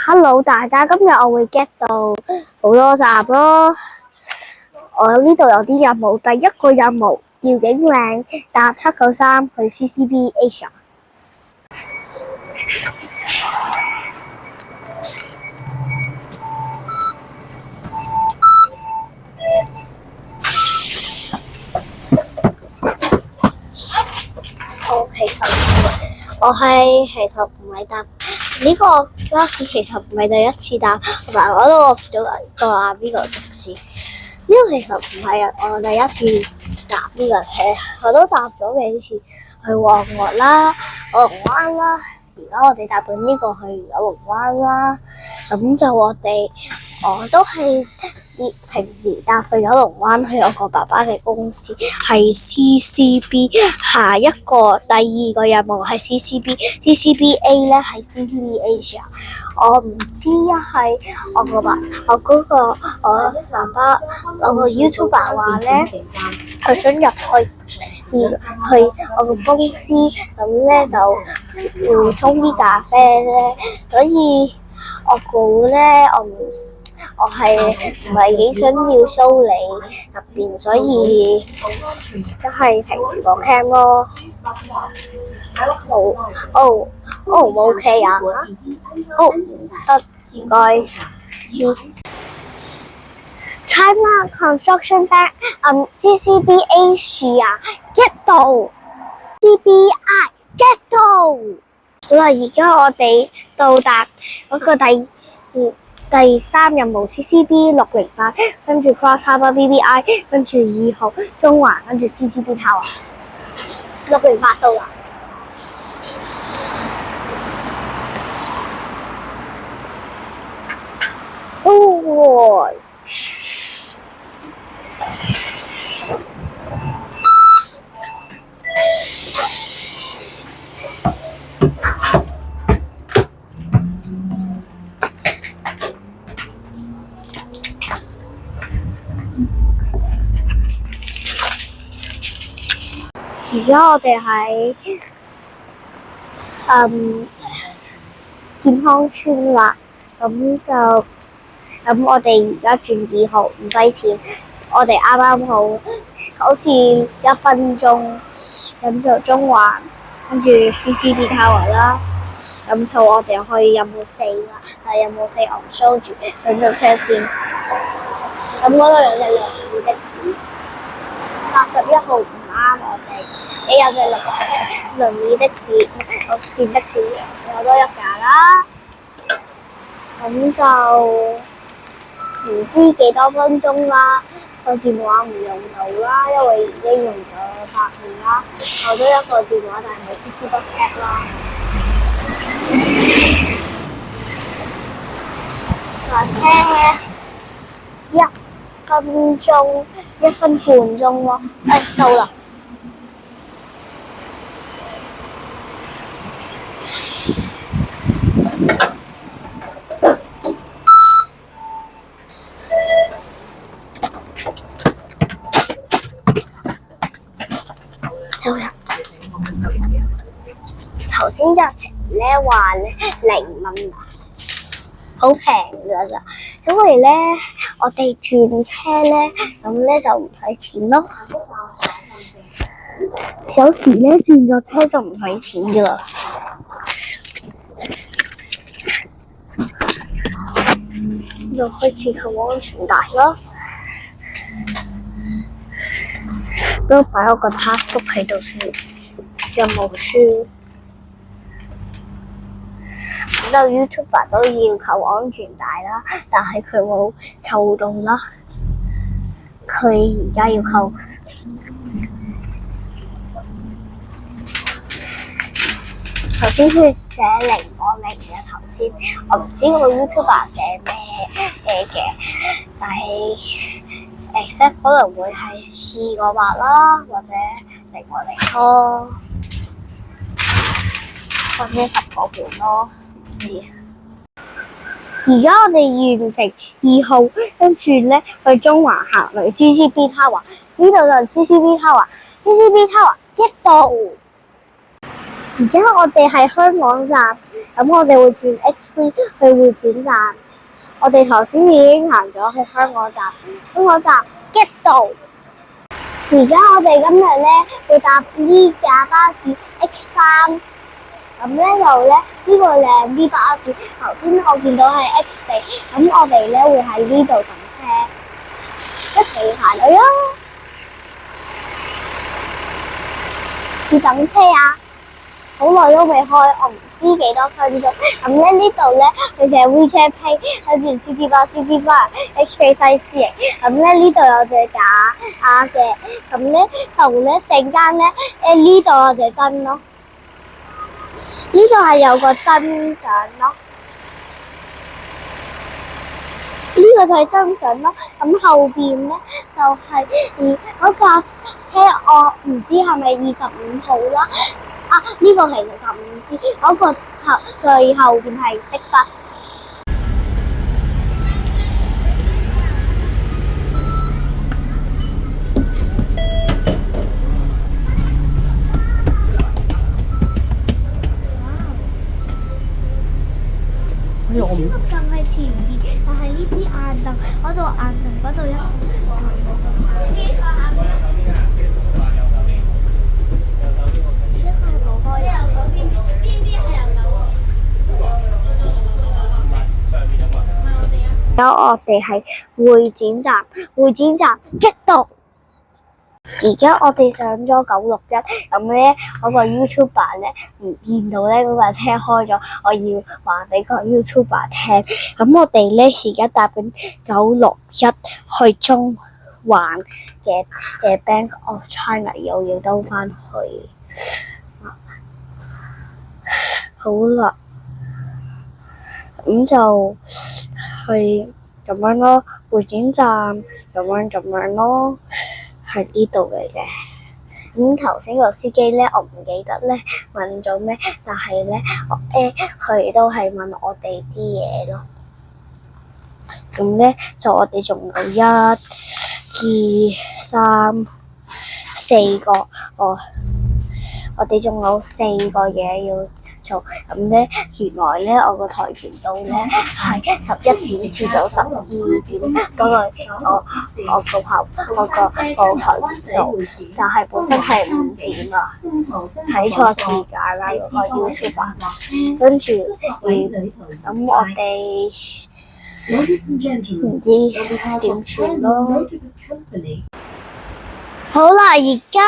Hello，大家，今日我會 get 到好多集咯。我呢度有啲任務，第一個任務吊頸嶺搭793去 CCB Asia。其實唔係搭呢個巴士，其實唔係第一次搭，同埋我都見到個阿 B 個的士。呢個其實唔係我第一次搭呢個車，我都搭咗幾次去旺角啦、九龍灣啦。而家我哋搭緊呢個去九龍灣啦，咁就我都係平時搭去九龍灣去我個爸爸嘅公司，係 CCB。下一個第二個任務係 CCBA 咧，係 CCB Asia。我唔知係我爸爸有個 YouTuber 話咧，佢想入去我個公司，咁咧就沖啲咖啡咧，所以我估咧我係唔係幾想要 show 你入邊，所以都係停住個 cam 咯。唔 OK 啊？唔該。China Construction Bank CCB Asia get 到 CBI get 到。好啦，而家我哋到達嗰個第三任務 CCB 608，跟住 Cross Harbour BBI， 跟住2號中環，跟住 CCB Tower。608到啦。而家我哋喺健康村啦，咁我哋而家轉2號唔使錢，我哋啱好似1分鐘，咁就中環跟住 CCB Tower 啦，咁就我哋去任務4啦，但係任務4我唔 show 住，上咗車先。咁嗰度有隻良意的士，81號唔啱我哋。你有隻輪椅的士，我見的士有多一架啦，咁就唔知幾多分鐘啦。個電話唔用到啦，因為已經用咗8年啦。我都一個電話，但係冇 CC Bus App 啦。架車1分半鐘咯，到啦。頭先日程咧話咧0蚊啊，好平㗎咋，因為咧我哋轉車咧，咁咧就唔使錢咯。有時咧轉咗車就唔使錢㗎啦。就開始扣安全帶啦，都擺我個 passport 喺度先，任務書。咁就 YouTuber 都要扣安全帶啦，但係佢冇扣到啦，佢而家要扣。頭先佢寫0我0嘅頭先，我唔知個 YouTuber 寫咩嘅，但係except 可能會係2個8啦，或者0個0咯，或者10個半咯，唔知。而家我哋完成2號，跟住咧去中環行嚟 CCB Tower， 呢度就係 CCB Tower， CCB Tower 1到。而家我哋係香港站，咁我哋會轉 X3 去會展站。我哋頭先已經行咗去香港站，香港站激到。而家我哋今日咧會搭呢架巴士 X3，咁咧就咧呢個靚啲巴士。頭先我見到係 X4，咁我哋咧會喺呢度等車，一齊行去啊！要等車啊！好耐都未開，我唔知幾多分鐘。咁咧呢度咧佢寫 WeChat Pay，跟住 City Bus、H4 西施嚟。咁咧呢度有隻假嘅，咁咧同咧陣間咧呢度有隻真咯。呢度係有個真相咯，呢個就係真相咯。咁後邊咧就係嗰架車，我唔知係咪25號啦。呢個其實15C，嗰個最後邊係的 bus。超級就係前面，但係呢啲硬凳，嗰度硬凳，嗰度一而家我哋係會展站，會展站激到。而家我哋上咗961，咁咧嗰個 YouTuber 咧唔見到咧嗰架車開咗，我要話俾個 YouTuber 聽。咁我哋咧而家搭緊961去中環嘅Bank of China，又要兜翻去。好啦，咁就去咁樣咯，會展站咁樣咯，係呢度嚟嘅。咁頭先個司機咧，我唔記得咧問咗咩，但係咧佢都係問我哋啲嘢咯。咁咧就我哋仲有1、2、3、4個，我哋仲有4個嘢要做。咁咧原來咧我個跆拳道咧係11點至到12點嗰個我個跆拳道，但係本身係5點啊，睇錯時間啦嗰個 YouTuber。跟住咁我哋唔知點算咯。好啦，而家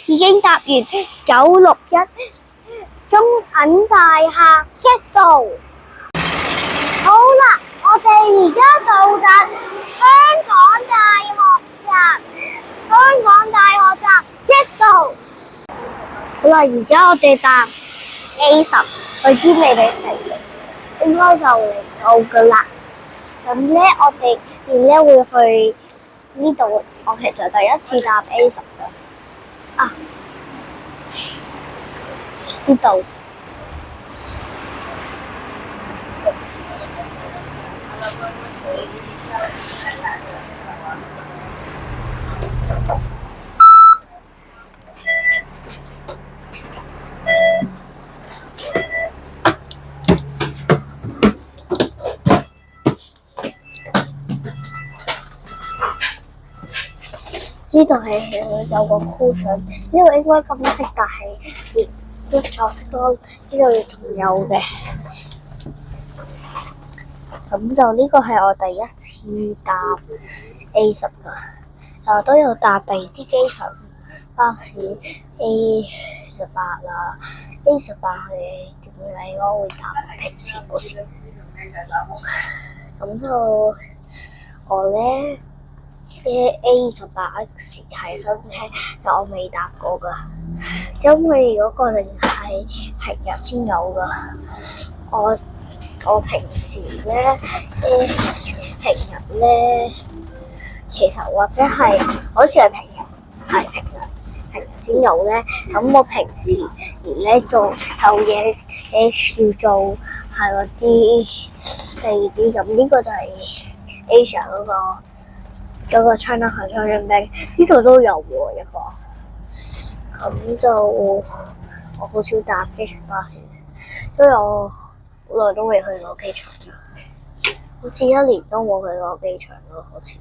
已經搭完961中銀大廈激到。好啦，我哋而家到達香港大學站，香港大學站激到。好啦，而家我哋搭 A10去堅尼地城，應該就嚟到噶啦。咁咧，我哋咧會去呢度。我其實第一次搭 A10噶。呢度。呢度係有個 cushion，呢度應該金色，但係變咗色咯。呢度仲有嘅，咁就呢個係我第一次搭 A10噶，都有搭第二啲機場巴士 A18啦，A18係點解我會搭平時嗰時？咁就我咧。A18X 係新車，但我未搭過噶，因為嗰個淨係平日先有噶。我平時咧，平日咧，其實或者係好似係平日先有咧。咁我平時而咧做有嘢要做係嗰啲第二啲，咁呢個就係 Asia 嗰個 China Construction Bank， 呢度都有喎一個。咁就我我好少搭機場巴士，因為我好耐都未去過機場啦，好似1年都冇去過機場咯，好似。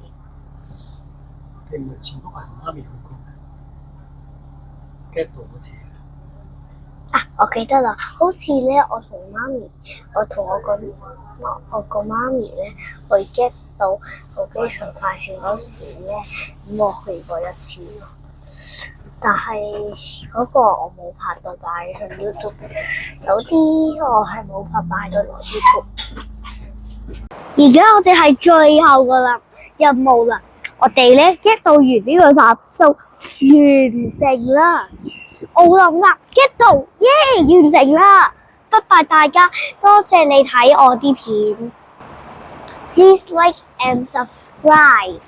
你唔係前嗰排同媽咪去過咩？ Gap 度嗰次啊！我記得啦，好似咧，我同我個媽咪咧去 get 到個機場快線嗰時咧，咁我去過一次咯。但係嗰個我冇拍到擺上 YouTube， 有啲我係冇拍擺到落 YouTube。而家我哋係最後個啦任務啦，我哋咧 get 到完呢個站就完成啦。奧林啦 get 到耶，完成啦！拜拜大家，多謝你睇我啲片。Please like and subscribe.